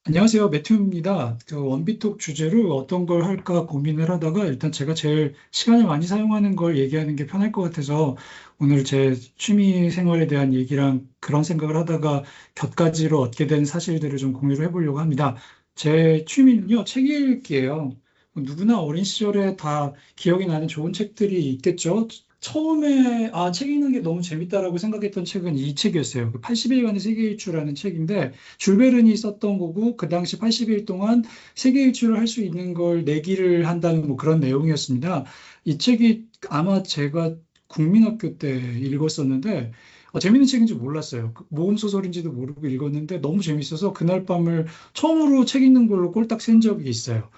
안녕하세요. 매튜입니다. 원비톡 주제로 어떤 걸 할까 고민을 하다가 일단 제가 제일 시간을 많이 사용하는 걸 얘기하는 게 편할 것 같아서 오늘 제 취미 생활에 대한 얘기랑 그런 생각을 하다가 곁가지로 얻게 된 사실들을 좀 공유를 해보려고 합니다. 제 취미는요, 책 읽기예요. 누구나 어린 시절에 다 기억이 나는 좋은 책들이 있겠죠. 처음에 책 읽는 게 너무 재밌다라고 생각했던 책은 이 책이었어요. 80일간의 세계 일주라는 책인데 줄 베른이 썼던 거고 그 당시 80일 동안 세계 일주를 할 수 있는 걸 내기를 한다는 뭐 그런 내용이었습니다. 이 책이 아마 제가 국민학교 때 읽었었는데 재밌는 책인지 몰랐어요. 모험 소설인지도 모르고 읽었는데 너무 재밌어서 그날 밤을 처음으로 책 읽는 걸로 꼴딱 샌 적이 있어요.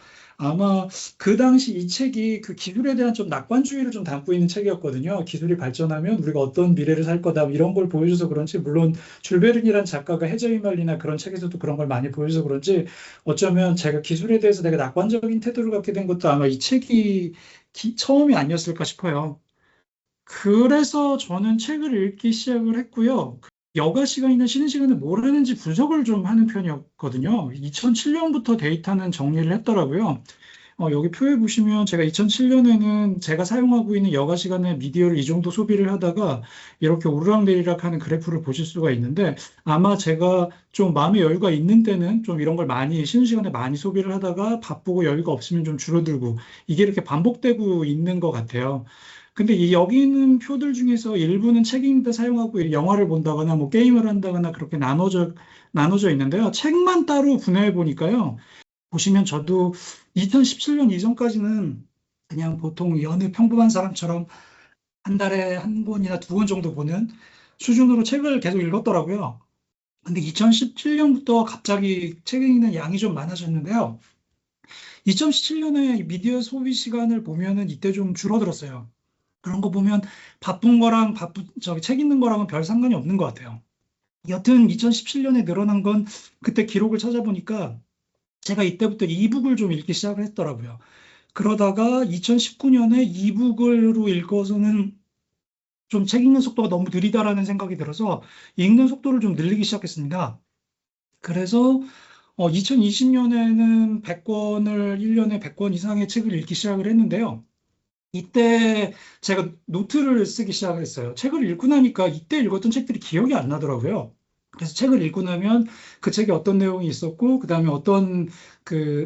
아마 그 당시 이 책이 그 기술에 대한 좀 낙관주의를 좀 담고 있는 책이었거든요. 기술이 발전하면 우리가 어떤 미래를 살 거다 이런 걸 보여줘서 그런지 물론 줄베른이라는 작가가 해저의 말리나 그런 책에서도 그런 걸 많이 보여줘서 그런지 어쩌면 제가 기술에 대해서 되게 낙관적인 태도를 갖게 된 것도 아마 이 책이 처음이 아니었을까 싶어요. 그래서 저는 책을 읽기 시작을 했고요. 여가 시간이나 쉬는 시간에 뭘 하는지 분석을 좀 하는 편이었거든요. 2007년부터 데이터는 정리를 했더라고요. 여기 표에 보시면 제가 2007년에는 제가 사용하고 있는 여가 시간에 미디어를 이 정도 소비를 하다가 이렇게 오르락내리락 하는 그래프를 보실 수가 있는데 아마 제가 좀 마음의 여유가 있는 때는 좀 이런 걸 많이 쉬는 시간에 많이 소비를 하다가 바쁘고 여유가 없으면 좀 줄어들고 이게 이렇게 반복되고 있는 것 같아요. 근데 여기 있는 표들 중에서 일부는 책 읽는데 사용하고 영화를 본다거나 뭐 게임을 한다거나 그렇게 나눠져 있는데요. 책만 따로 분해해 보니까요. 보시면 저도 2017년 이전까지는 그냥 보통 여느 평범한 사람처럼 한 달에 한 권이나 두 권 정도 보는 수준으로 책을 계속 읽었더라고요. 근데 2017년부터 갑자기 책 읽는 양이 좀 많아졌는데요. 2017년에 미디어 소비 시간을 보면은 이때 좀 줄어들었어요. 그런 거 보면 바쁜 거랑 책 읽는 거랑은 별 상관이 없는 것 같아요. 여튼 2017년에 늘어난 건 그때 기록을 찾아보니까 제가 이때부터 이북을 좀 읽기 시작을 했더라고요. 그러다가 2019년에 이북으로 읽어서는 좀 책 읽는 속도가 너무 느리다라는 생각이 들어서 읽는 속도를 좀 늘리기 시작했습니다. 그래서 2020년에는 100권을 1년에 100권 이상의 책을 읽기 시작을 했는데요. 이때 제가 노트를 쓰기 시작을 했어요. 책을 읽고 나니까 이때 읽었던 책들이 기억이 안 나더라고요. 그래서 책을 읽고 나면 그 책에 어떤 내용이 있었고, 그 다음에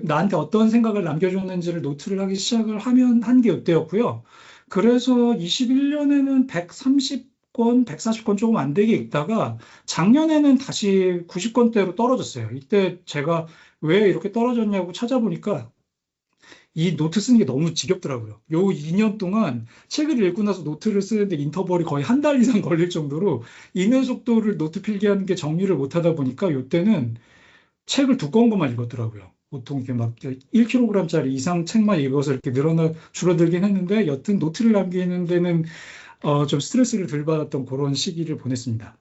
나한테 어떤 생각을 남겨줬는지를 노트를 하기 시작을 한 게 이때였고요. 그래서 21년에는 130권, 140권 조금 안 되게 읽다가 작년에는 다시 90권대로 떨어졌어요. 이때 제가 왜 이렇게 떨어졌냐고 찾아보니까 이 노트 쓰는 게 너무 지겹더라고요. 요 2년 동안 책을 읽고 나서 노트를 쓰는데 인터벌이 거의 한 달 이상 걸릴 정도로 읽는 속도를 노트 필기하는 게 정리를 못 하다 보니까 요때는 책을 두꺼운 것만 읽었더라고요. 보통 이렇게 막 1kg짜리 이상 책만 읽어서 이렇게 줄어들긴 했는데 여튼 노트를 남기는 데는 좀 스트레스를 덜 받았던 그런 시기를 보냈습니다.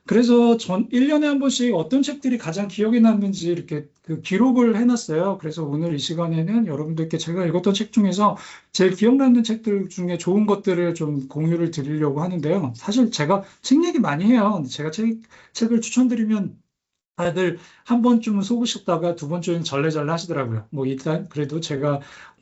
그래서 1년에 한 번씩 어떤 책들이 가장 기억에 남는지 이렇게 그 기록을 해놨어요. 그래서 오늘 이 시간에는 여러분들께 제가 읽었던 책 중에서 제일 기억나는 책들 중에 좋은 것들을 좀 공유를 드리려고 하는데요. 사실 제가 책 얘기 많이 해요. 제가 책을 추천드리면 다들 한 번쯤은 속으셨다가 두 번쯤은 절레절레 하시더라고요. 뭐 일단 그래도 제가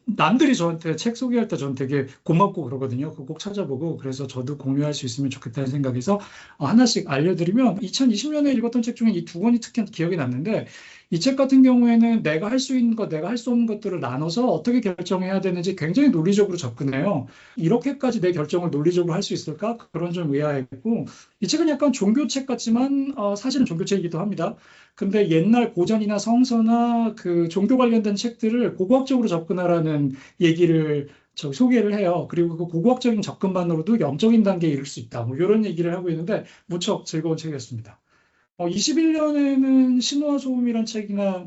남들이 저한테 책 소개할 때 저는 되게 고맙고 그러거든요. 그거 꼭 찾아보고 그래서 저도 공유할 수 있으면 좋겠다는 생각에서 하나씩 알려드리면 2020년에 읽었던 책 중에 이 두 권이 특히 기억이 났는데 이 책 같은 경우에는 내가 할 수 있는 것, 내가 할 수 없는 것들을 나눠서 어떻게 결정해야 되는지 굉장히 논리적으로 접근해요. 이렇게까지 내 결정을 논리적으로 할 수 있을까? 그런 좀 의아했고 이 책은 약간 종교책 같지만 사실은 종교책이기도 합니다. 근데 옛날 고전이나 성서나 그 종교 관련된 책들을 고고학적으로 접근하라는 얘기를 소개를 해요. 그리고 그 고고학적인 접근만으로도 영적인 단계에 이를 수 있다. 뭐 이런 얘기를 하고 있는데 무척 즐거운 책이었습니다. 21년에는 신화와 소음이란 책이나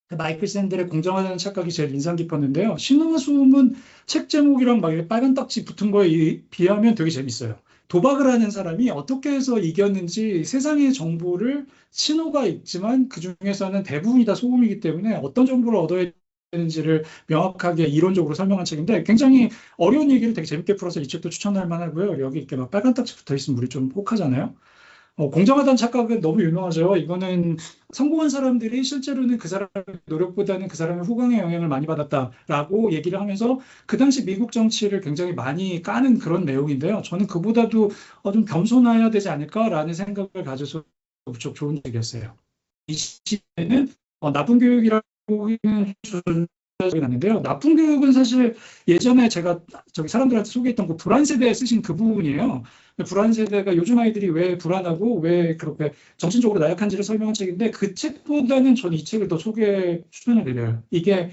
그 마이클 샌델의 공정하다는 착각이 제일 인상 깊었는데요. 신화와 소음은 책 제목이랑 막 이렇게 빨간 딱지 붙은 거에 비하면 되게 재밌어요. 도박을 하는 사람이 어떻게 해서 이겼는지 세상의 정보를 신호가 있지만 그 중에서는 대부분이 다 소음이기 때문에 어떤 정보를 얻어야 되는지를 명확하게 이론적으로 설명한 책인데 굉장히 어려운 얘기를 되게 재밌게 풀어서 이 책도 추천할 만하고요. 여기 이렇게 막 빨간 딱지 붙어 있으면 우리 좀 혹하잖아요. 공정하다는 착각은 너무 유명하죠. 이거는 성공한 사람들이 실제로는 그 사람의 노력보다는 그 사람의 후광의 영향을 많이 받았다라고 얘기를 하면서 그 당시 미국 정치를 굉장히 많이 까는 그런 내용인데요. 저는 그보다도 좀 겸손해야 되지 않을까라는 생각을 가져서 무척 좋은 얘기였어요. 이 시대는 나쁜 교육이라고 하는 생각이 났는데요. 나쁜 교육은 사실 예전에 제가 저기 사람들한테 소개했던 그 불안 세대에 쓰신 그 부분이에요. 불안 세대가 요즘 아이들이 왜 불안하고 왜 그렇게 정신적으로 나약한지를 설명한 책인데 그 책보다는 저는 이 책을 더 추천을 드려요. 이게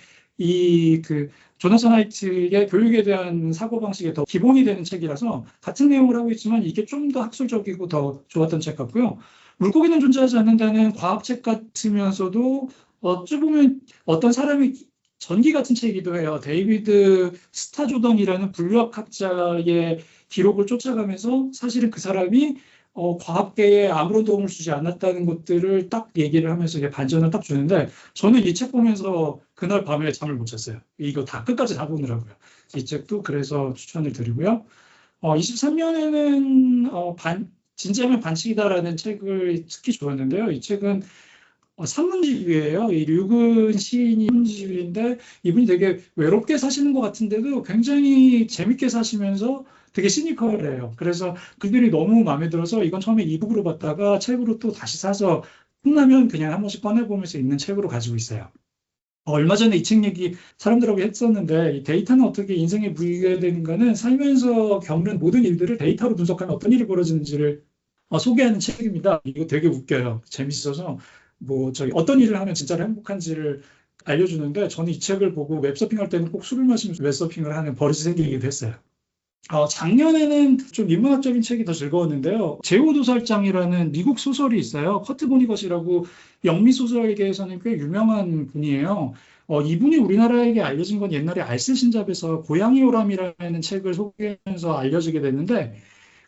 그 조나선 하이트의 교육에 대한 사고방식에 더 기본이 되는 책이라서 같은 내용을 하고 있지만 이게 좀 더 학술적이고 더 좋았던 책 같고요. 물고기는 존재하지 않는다는 과학책 같으면서도 어찌 보면 어떤 사람이 전기 같은 책이기도 해요. 데이비드 스타조던이라는 물리학학자의 기록을 쫓아가면서 사실은 그 사람이 과학계에 아무런 도움을 주지 않았다는 것들을 딱 얘기를 하면서 이게 반전을 딱 주는데 저는 이 책 보면서 그날 밤에 잠을 못 잤어요. 이거 다 끝까지 다 보느라고요. 이 책도 그래서 추천을 드리고요. 23년에는 진지하면 반칙이다라는 책을 특히 좋았는데요. 이 책은 산문집이에요. 이 류근 시인이 산문집인데 이분이 되게 외롭게 사시는 것 같은데도 굉장히 재밌게 사시면서 되게 시니컬해요. 그래서 글들이 너무 마음에 들어서 이건 처음에 이북으로 봤다가 책으로 또 다시 사서 끝나면 그냥 한 번씩 꺼내보면서 읽는 책으로 가지고 있어요. 얼마 전에 이 책 얘기 사람들하고 했었는데 이 데이터는 어떻게 인생에 부여되는가는 살면서 겪는 모든 일들을 데이터로 분석하면 어떤 일이 벌어지는지를 소개하는 책입니다. 이거 되게 웃겨요. 재밌어서 뭐 저기 어떤 일을 하면 진짜로 행복한지를 알려주는데 저는 이 책을 보고 웹서핑할 때는 꼭 술을 마시면서 웹서핑을 하는 버릇이 생기기도 했어요. 작년에는 좀 인문학적인 책이 더 즐거웠는데요. 제오도살장이라는 미국 소설이 있어요. 커트 보니것이라고 영미 소설계에서는 꽤 유명한 분이에요. 이분이 우리나라에게 알려진 건 옛날에 알쓸신잡에서 고양이 오람이라는 책을 소개하면서 알려지게 됐는데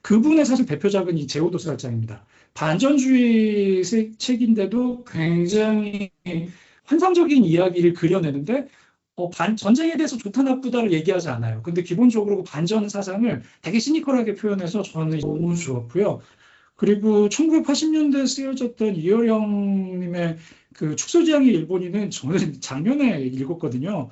그분의 사실 대표작은 이 제오도살장입니다. 반전주의 책인데도 굉장히 환상적인 이야기를 그려내는데 전쟁에 대해서 좋다 나쁘다를 얘기하지 않아요. 근데 기본적으로 그 반전 사상을 되게 시니컬하게 표현해서 저는 너무 좋았고요. 그리고 1980년대에 쓰여졌던 이효령님의 그 축소지향의 일본인은 저는 작년에 읽었거든요.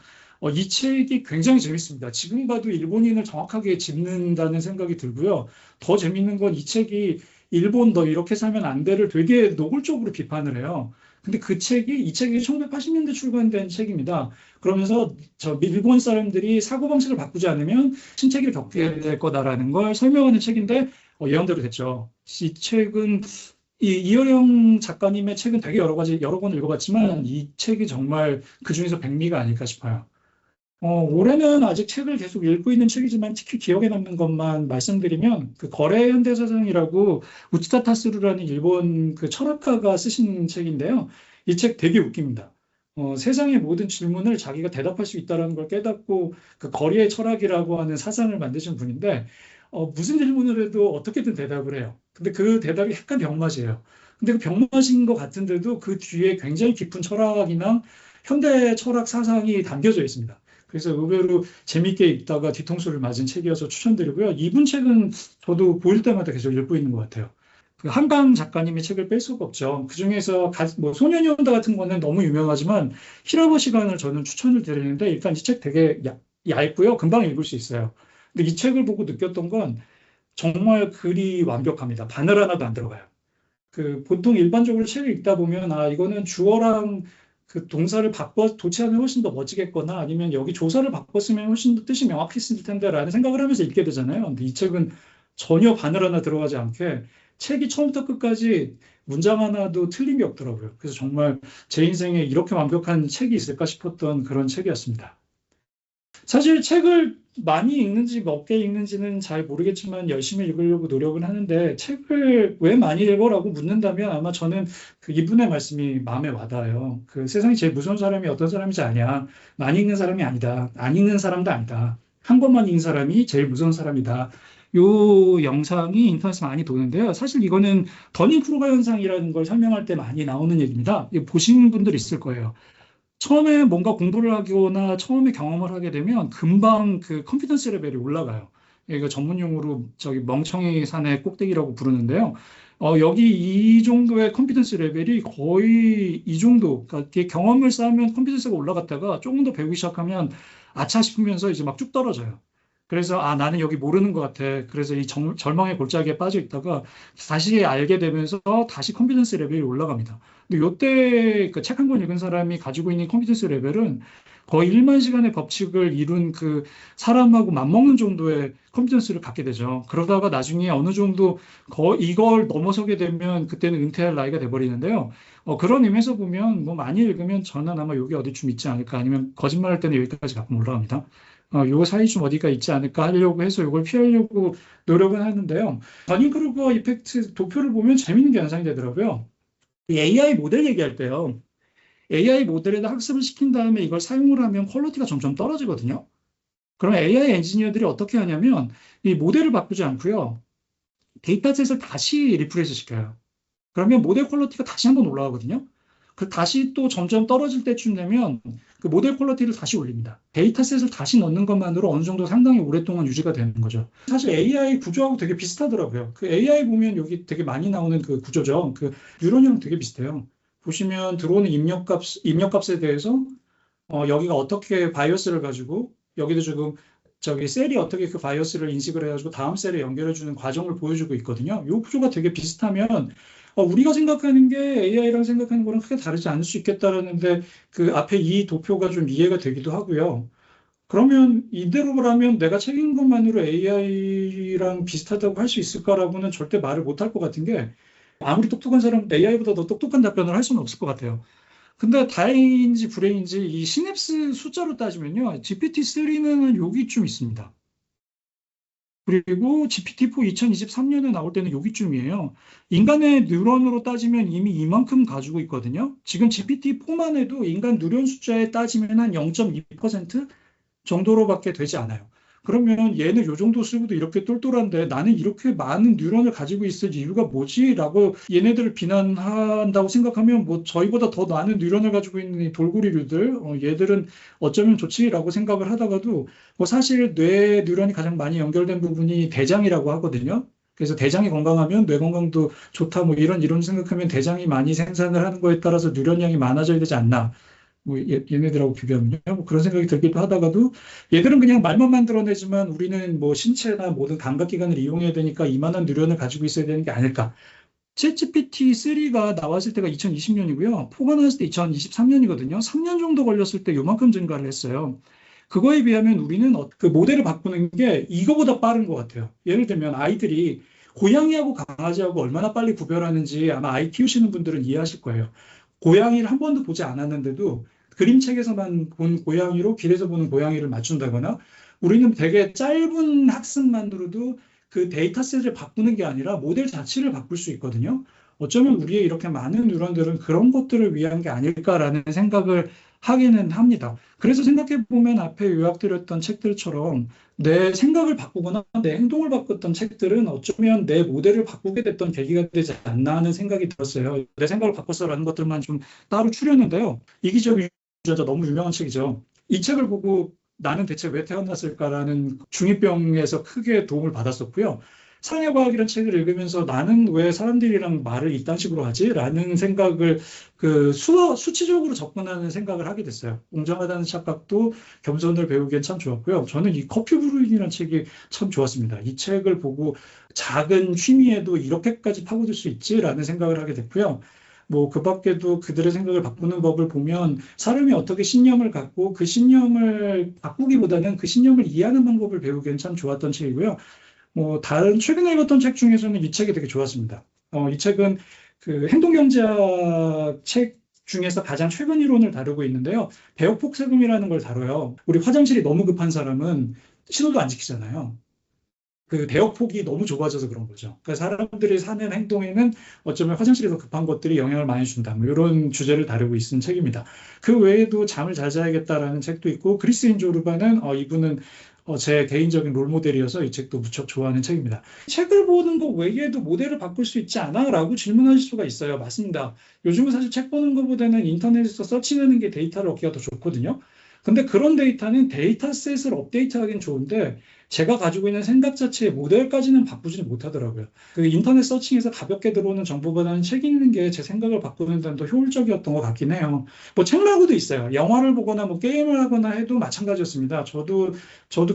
이 책이 굉장히 재밌습니다. 지금 봐도 일본인을 정확하게 짚는다는 생각이 들고요. 더 재밌는 건 이 책이 일본 너 이렇게 살면 안 돼를 되게 노골적으로 비판을 해요. 근데 이 책이 1980년대 출간된 책입니다. 그러면서 일본 사람들이 사고방식을 바꾸지 않으면 신체기를 겪게 될 거다라는 걸 설명하는 책인데 예언대로 됐죠. 이 책은 이효령 작가님의 책은 되게 여러 권 읽어봤지만 이 책이 정말 그중에서 백미가 아닐까 싶어요. 올해는 아직 책을 계속 읽고 있는 책이지만 특히 기억에 남는 것만 말씀드리면 그 거래 현대사상이라고 우치타 타스루라는 일본 그 철학가가 쓰신 책인데요. 이 책 되게 웃깁니다. 세상의 모든 질문을 자기가 대답할 수 있다는 걸 깨닫고 그 거리의 철학이라고 하는 사상을 만드신 분인데 무슨 질문을 해도 어떻게든 대답을 해요. 근데 그 대답이 약간 병맛이에요. 근데 그 병맛인 것 같은데도 그 뒤에 굉장히 깊은 철학이나 현대 철학 사상이 담겨져 있습니다. 그래서 의외로 재밌게 읽다가 뒤통수를 맞은 책이어서 추천드리고요. 이분 책은 저도 보일 때마다 계속 읽고 있는 것 같아요. 그 한강 작가님의 책을 뺄 수가 없죠. 그중에서 뭐 소년이 온다 같은 거는 너무 유명하지만 히라버 시간을 저는 추천을 드리는데 일단 이 책 되게 얇고요. 금방 읽을 수 있어요. 근데 이 책을 보고 느꼈던 건 정말 글이 완벽합니다. 바늘 하나도 안 들어가요. 그 보통 일반적으로 책을 읽다 보면 이거는 주어랑 그 동사를 바꿔 도치하면 훨씬 더 멋지겠거나 아니면 여기 조사를 바꿨으면 훨씬 더 뜻이 명확했을 텐데라는 생각을 하면서 읽게 되잖아요. 근데 이 책은 전혀 바늘 하나 들어가지 않게 책이 처음부터 끝까지 문장 하나도 틀림이 없더라고요. 그래서 정말 제 인생에 이렇게 완벽한 책이 있을까 싶었던 그런 책이었습니다. 사실 책을 많이 읽는지 몇개 읽는지는 잘 모르겠지만 열심히 읽으려고 노력은 하는데 책을 왜 많이 읽어라고 묻는다면 아마 저는 그 이분의 말씀이 마음에 와닿아요. 그 세상에 제일 무서운 사람이 어떤 사람이지 아냐. 많이 읽는 사람이 아니다. 안 읽는 사람도 아니다. 한 권만 읽는 사람이 제일 무서운 사람이다. 요 영상이 인터넷에 많이 도는데요. 사실 이거는 더닝크루거 현상이라는 걸 설명할 때 많이 나오는 얘기입니다. 이거 보신 분들 있을 거예요. 처음에 뭔가 공부를 하거나 처음에 경험을 하게 되면 금방 그 컨피던스 레벨이 올라가요. 이거 전문 용어로 저기 멍청이 산의 꼭대기라고 부르는데요. 여기 이 정도의 컴피턴스 레벨이 거의 이 정도, 그러니까 이게 경험을 쌓으면 컴피턴스가 올라갔다가 조금 더 배우기 시작하면 아차 싶으면서 이제 막 쭉 떨어져요. 그래서 나는 여기 모르는 것 같아. 그래서 이 절망의 골짜기에 빠져 있다가 다시 알게 되면서 다시 컴피턴스 레벨이 올라갑니다. 근데 요때 그 책 한 권 읽은 사람이 가지고 있는 컴피턴스 레벨은 거의 1만 시간의 법칙을 이룬 그 사람하고 맞먹는 정도의 컴피턴스를 갖게 되죠. 그러다가 나중에 어느 정도 이걸 넘어서게 되면 그때는 은퇴할 나이가 돼버리는데요. 그런 의미에서 보면 뭐 많이 읽으면 저는 아마 여기 어디쯤 있지 않을까, 아니면 거짓말할 때는 여기까지 가끔 올라갑니다. 요 사이 좀 어디가 있지 않을까 하려고 해서 이걸 피하려고 노력은 하는데요. 더닝크루거 이펙트 도표를 보면 재밌는 게 연상이 되더라고요. 이 AI 모델 얘기할 때요. AI 모델에다 학습을 시킨 다음에 이걸 사용을 하면 퀄리티가 점점 떨어지거든요. 그럼 AI 엔지니어들이 어떻게 하냐면 이 모델을 바꾸지 않고요. 데이터셋을 다시 리프레시 시켜요. 그러면 모델 퀄리티가 다시 한번 올라가거든요. 그 다시 또 점점 떨어질 때쯤 되면 그 모델 퀄리티를 다시 올립니다. 데이터셋을 다시 넣는 것만으로 어느 정도 상당히 오랫동안 유지가 되는 거죠. 사실 AI 구조하고 되게 비슷하더라고요. 그 AI 보면 여기 되게 많이 나오는 그 구조죠. 그 뉴런이랑 되게 비슷해요. 보시면 들어오는 입력값에 대해서 여기가 어떻게 바이어스를 가지고 여기도 지금 저기 셀이 어떻게 그 바이어스를 인식을 해가지고 다음 셀에 연결해주는 과정을 보여주고 있거든요. 이 구조가 되게 비슷하면 우리가 생각하는 게 AI랑 생각하는 거랑 크게 다르지 않을 수 있겠다라는데 그 앞에 이 도표가 좀 이해가 되기도 하고요. 그러면 이대로라면 내가 책 읽은 것만으로 AI랑 비슷하다고 할 수 있을까라고는 절대 말을 못 할 것 같은 게 아무리 똑똑한 사람은 AI보다 더 똑똑한 답변을 할 수는 없을 것 같아요. 근데 다행인지 불행인지 이 시냅스 숫자로 따지면요. GPT-3는 여기쯤 있습니다. 그리고 GPT-4 2023년에 나올 때는 여기쯤이에요. 인간의 뉴런으로 따지면 이미 이만큼 가지고 있거든요. 지금 GPT-4만 해도 인간 뉴런 숫자에 따지면 한 0.2% 정도로밖에 되지 않아요. 그러면 얘는 요 정도 쓰고도 이렇게 똘똘한데 나는 이렇게 많은 뉴런을 가지고 있을 이유가 뭐지? 라고 얘네들을 비난한다고 생각하면 뭐 저희보다 더 많은 뉴런을 가지고 있는 이 돌고리류들, 얘들은 어쩌면 좋지라고 생각을 하다가도 뭐 사실 뇌 뉴런이 가장 많이 연결된 부분이 대장이라고 하거든요. 그래서 대장이 건강하면 뇌 건강도 좋다 뭐 이런 이론 생각하면 대장이 많이 생산을 하는 거에 따라서 뉴런량이 많아져야 되지 않나. 뭐 얘네들하고 비교하면요. 뭐 그런 생각이 들기도 하다가도 얘들은 그냥 말만 만들어내지만 우리는 뭐 신체나 모든 감각기관을 이용해야 되니까 이만한 뉴런을 가지고 있어야 되는 게 아닐까. 챗GPT-3가 나왔을 때가 2020년이고요. 4가 나왔을 때 2023년이거든요. 3년 정도 걸렸을 때 요만큼 증가를 했어요. 그거에 비하면 우리는 그 모델을 바꾸는 게 이거보다 빠른 것 같아요. 예를 들면 아이들이 고양이하고 강아지하고 얼마나 빨리 구별하는지 아마 아이 키우시는 분들은 이해하실 거예요. 고양이를 한 번도 보지 않았는데도 그림책에서만 본 고양이로 길에서 보는 고양이를 맞춘다거나 우리는 되게 짧은 학습만으로도 그 데이터셋을 바꾸는 게 아니라 모델 자체를 바꿀 수 있거든요. 어쩌면 우리의 이렇게 많은 뉴런들은 그런 것들을 위한 게 아닐까라는 생각을 하기는 합니다. 그래서 생각해 보면 앞에 요약드렸던 책들처럼 내 생각을 바꾸거나 내 행동을 바꿨던 책들은 어쩌면 내 모델을 바꾸게 됐던 계기가 되지 않나 하는 생각이 들었어요. 내 생각을 바꿨어라는 것들만 좀 따로 추렸는데요. 이기적인 유전자 너무 유명한 책이죠. 이 책을 보고 나는 대체 왜 태어났을까라는 중이병에서 크게 도움을 받았었고요. 사랑의 과학이라는 책을 읽으면서 나는 왜 사람들이랑 말을 이딴 식으로 하지? 라는 생각을 수치적으로 접근하는 생각을 하게 됐어요. 웅장하다는 착각도 겸손을 배우기엔 참 좋았고요. 저는 이 커피 브루잉이라는 책이 참 좋았습니다. 이 책을 보고 작은 취미에도 이렇게까지 파고들 수 있지라는 생각을 하게 됐고요. 뭐, 그 밖에도 그들의 생각을 바꾸는 법을 보면 사람이 어떻게 신념을 갖고 그 신념을 바꾸기보다는 그 신념을 이해하는 방법을 배우기엔 참 좋았던 책이고요. 뭐, 다른 최근에 읽었던 책 중에서는 이 책이 되게 좋았습니다. 이 책은 그 행동경제학 책 중에서 가장 최근 이론을 다루고 있는데요. 배역폭세금이라는 걸 다뤄요. 우리 화장실이 너무 급한 사람은 신호도 안 지키잖아요. 그 대역폭이 너무 좁아져서 그런 거죠. 그러니까 사람들이 사는 행동에는 어쩌면 화장실이 더 급한 것들이 영향을 많이 준다. 뭐 이런 주제를 다루고 있는 책입니다. 그 외에도 잠을 잘 자야겠다라는 책도 있고 그리스인 조르바는 이분은 제 개인적인 롤모델이어서 이 책도 무척 좋아하는 책입니다. 책을 보는 것 외에도 모델을 바꿀 수 있지 않아? 라고 질문하실 수가 있어요. 맞습니다. 요즘은 사실 책 보는 것보다는 인터넷에서 서칭하는 게 데이터를 얻기가 더 좋거든요. 근데 그런 데이터는 데이터셋을 업데이트하기는 좋은데 제가 가지고 있는 생각 자체의 모델까지는 바꾸지는 못하더라고요. 그 인터넷 서칭에서 가볍게 들어오는 정보보다는 책 읽는 게 제 생각을 바꾸는 데는 더 효율적이었던 것 같긴 해요. 뭐 책 말고도 있어요. 영화를 보거나 뭐 게임을 하거나 해도 마찬가지였습니다. 저도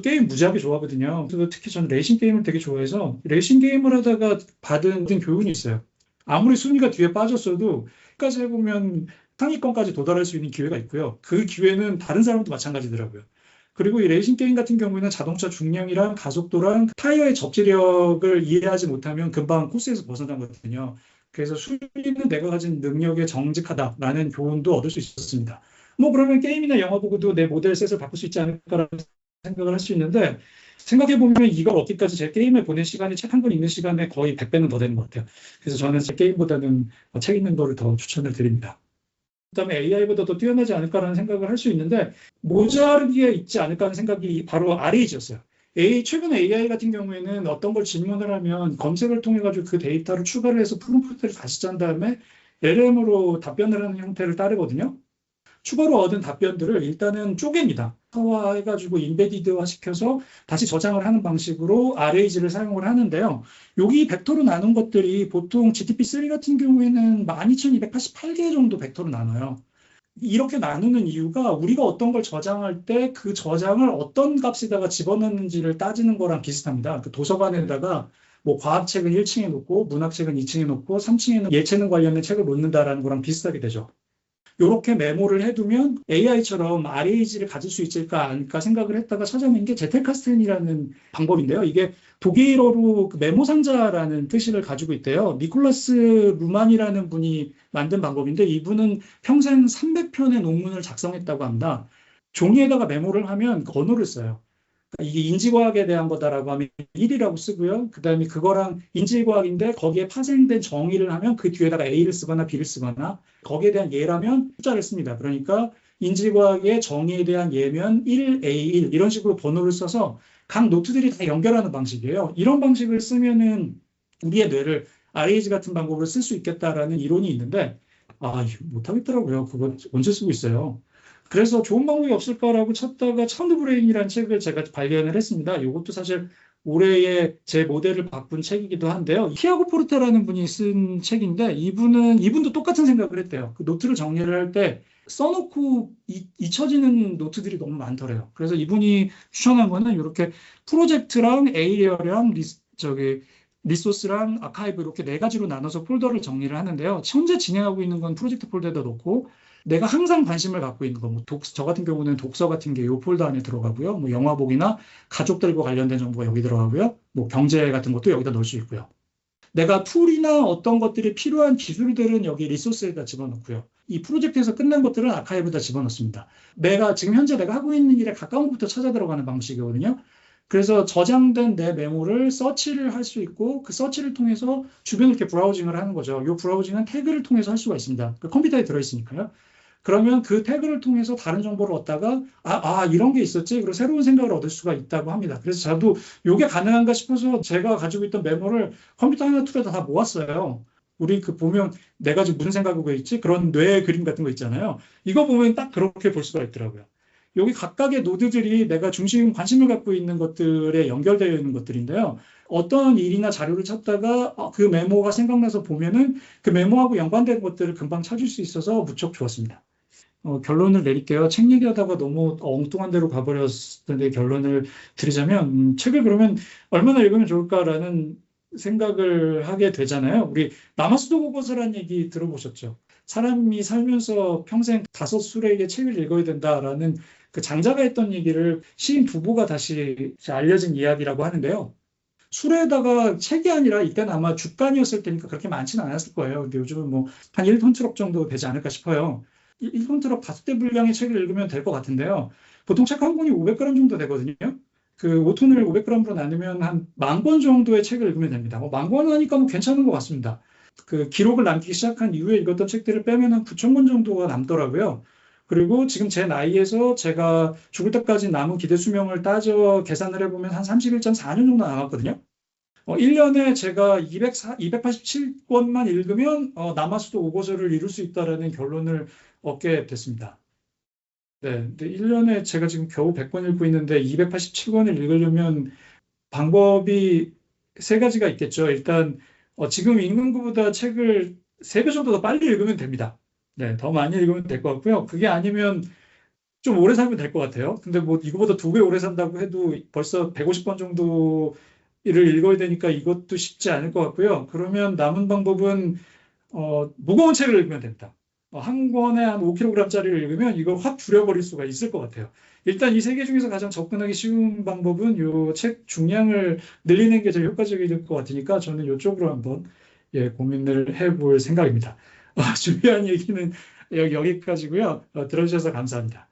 게임 무지하게 좋아하거든요. 그리고 특히 저는 레이싱 게임을 되게 좋아해서 레이싱 게임을 하다가 받은 교훈이 있어요. 아무리 순위가 뒤에 빠졌어도 끝까지 해보면 상위권까지 도달할 수 있는 기회가 있고요. 그 기회는 다른 사람도 마찬가지더라고요. 그리고 이 레이싱 게임 같은 경우에는 자동차 중량이랑 가속도랑 타이어의 접지력을 이해하지 못하면 금방 코스에서 벗어나거든요. 그래서 순위는 내가 가진 능력에 정직하다라는 교훈도 얻을 수 있었습니다. 뭐 그러면 게임이나 영화 보고도 내 모델셋을 바꿀 수 있지 않을까라는 생각을 할 수 있는데 생각해보면 이걸 얻기까지 제 게임에 보낸 시간이 책 한 권 읽는 시간에 거의 100배는 더 되는 것 같아요. 그래서 저는 제 게임보다는 책 읽는 거를 더 추천을 드립니다. 그다음에 AI보다 더 뛰어나지 않을까라는 생각을 할 수 있는데 모자르기에 있지 않을까 하는 생각이 바로 RAG였어요. 최근 AI 같은 경우에는 어떤 걸 질문을 하면 검색을 통해 가지고 그 데이터를 추가를 해서 프롬프트를 다시 짠 다음에 LM으로 답변을 하는 형태를 따르거든요. 추가로 얻은 답변들을 일단은 쪼갭니다. 해가지고 인베디드화 시켜서 다시 저장을 하는 방식으로 RAG를 사용을 하는데요. 여기 벡터로 나눈 것들이 보통 GTP3 같은 경우에는 12288개 정도 벡터로 나눠요. 이렇게 나누는 이유가 우리가 어떤 걸 저장할 때 그 저장을 어떤 값에다가 집어넣는지를 따지는 거랑 비슷합니다. 그 도서관에다가 뭐 과학책은 1층에 놓고 문학책은 2층에 놓고 3층에는 예체능 관련된 책을 놓는다라는 거랑 비슷하게 되죠. 이렇게 메모를 해두면 AI처럼 RAG를 가질 수 있을까 아닐까 생각을 했다가 찾아낸 게 제텔카스텐이라는 방법인데요. 이게 독일어로 그 메모 상자라는 뜻을 가지고 있대요. 니콜라스 루만이라는 분이 만든 방법인데 이분은 평생 300편의 논문을 작성했다고 합니다. 종이에다가 메모를 하면 번호를 써요. 이게 인지과학에 대한 거다라고 하면 1이라고 쓰고요. 그다음에 그거랑 인지과학인데 거기에 파생된 정의를 하면 그 뒤에다가 A를 쓰거나 B를 쓰거나 거기에 대한 예라면 숫자를 씁니다. 그러니까 인지과학의 정의에 대한 예면 1A1 이런 식으로 번호를 써서 각 노트들이 다 연결하는 방식이에요. 이런 방식을 쓰면은 우리의 뇌를 RAG 같은 방법을 쓸 수 있겠다라는 이론이 있는데 못하겠더라고요. 그거 언제 쓰고 있어요. 그래서 좋은 방법이 없을까라고 찾다가 차운드 브레인이라는 책을 제가 발견을 했습니다. 이것도 사실 올해의 제 모델을 바꾼 책이기도 한데요. 티아고 포르테라는 분이 쓴 책인데 이분도 똑같은 생각을 했대요. 그 노트를 정리를 할 때 써놓고 잊혀지는 노트들이 너무 많더래요. 그래서 이분이 추천한 거는 이렇게 프로젝트랑 에이리어랑 리소스랑 아카이브 이렇게 네 가지로 나눠서 폴더를 정리를 하는데요. 현재 진행하고 있는 건 프로젝트 폴더에다 놓고 내가 항상 관심을 갖고 있는 거, 저 같은 경우는 독서 같은 게 이 폴더 안에 들어가고요. 뭐 영화 보기나 가족들과 관련된 정보가 여기 들어가고요. 뭐 경제 같은 것도 여기다 넣을 수 있고요. 내가 툴이나 어떤 것들이 필요한 기술들은 여기 리소스에다 집어넣고요. 이 프로젝트에서 끝난 것들은 아카이브에다 집어넣습니다. 지금 현재 내가 하고 있는 일에 가까운 것부터 찾아 들어가는 방식이거든요. 그래서 저장된 내 메모를 서치를 할 수 있고 그 서치를 통해서 주변을 이렇게 브라우징을 하는 거죠. 이 브라우징은 태그를 통해서 할 수가 있습니다. 그 컴퓨터에 들어있으니까요. 그러면 그 태그를 통해서 다른 정보를 얻다가 이런 게 있었지. 그리고 새로운 생각을 얻을 수가 있다고 합니다. 그래서 저도 이게 가능한가 싶어서 제가 가지고 있던 메모를 컴퓨터 하나 툴에다 다 모았어요. 우리 보면 내가 지금 무슨 생각하고 있지? 그런 뇌 그림 같은 거 있잖아요. 이거 보면 딱 그렇게 볼 수가 있더라고요. 여기 각각의 노드들이 내가 관심을 갖고 있는 것들에 연결되어 있는 것들인데요. 어떤 일이나 자료를 찾다가 그 메모가 생각나서 보면은 그 메모하고 연관된 것들을 금방 찾을 수 있어서 무척 좋았습니다. 결론을 내릴게요. 책 얘기하다가 너무 엉뚱한 데로 가버렸는데 결론을 드리자면 책을 그러면 얼마나 읽으면 좋을까라는 생각을 하게 되잖아요. 우리 남아수도 고고서라는 얘기 들어보셨죠? 사람이 살면서 평생 5수레의 책을 읽어야 된다라는 그 장자가 했던 얘기를 시인 두보가 다시 알려진 이야기라고 하는데요. 수레에다가 책이 아니라 이때는 아마 주간이었을 테니까 그렇게 많지는 않았을 거예요. 근데 요즘은 뭐 한 1톤 트럭 정도 되지 않을까 싶어요. 1톤 트럭 5대 분량의 책을 읽으면 될 것 같은데요. 보통 책 한 권이 500g 정도 되거든요. 그 5톤을 500g으로 나누면 한 10,000권 정도의 책을 읽으면 됩니다. 뭐 10,000권 하니까 뭐 괜찮은 것 같습니다. 그 기록을 남기기 시작한 이후에 읽었던 책들을 빼면 한 9,000권 정도가 남더라고요. 그리고 지금 제 나이에서 제가 죽을 때까지 남은 기대 수명을 따져 계산을 해보면 한 31.4년 정도 남았거든요. 1년에 제가 287권만 읽으면 남아수도 5고서를 이룰 수 있다라는 결론을 얻게 됐습니다. 네, 근데 1년에 제가 지금 겨우 100권 읽고 있는데 287권을 읽으려면 방법이 세 가지가 있겠죠. 일단 지금 읽는 것보다 책을 3배 정도 더 빨리 읽으면 됩니다. 네, 더 많이 읽으면 될 것 같고요. 그게 아니면 좀 오래 살면 될 것 같아요. 근데 뭐 이거보다 2배 오래 산다고 해도 벌써 150권 정도를 읽어야 되니까 이것도 쉽지 않을 것 같고요. 그러면 남은 방법은 무거운 책을 읽으면 됩니다. 한 권에 한 5kg짜리를 읽으면 이걸 확 줄여버릴 수가 있을 것 같아요. 일단 이 세 개 중에서 가장 접근하기 쉬운 방법은 요 책 중량을 늘리는 게 제일 효과적일 것 같으니까 저는 이쪽으로 한번 고민을 해볼 생각입니다. 준비한 얘기는 여기까지고요. 들어주셔서 감사합니다.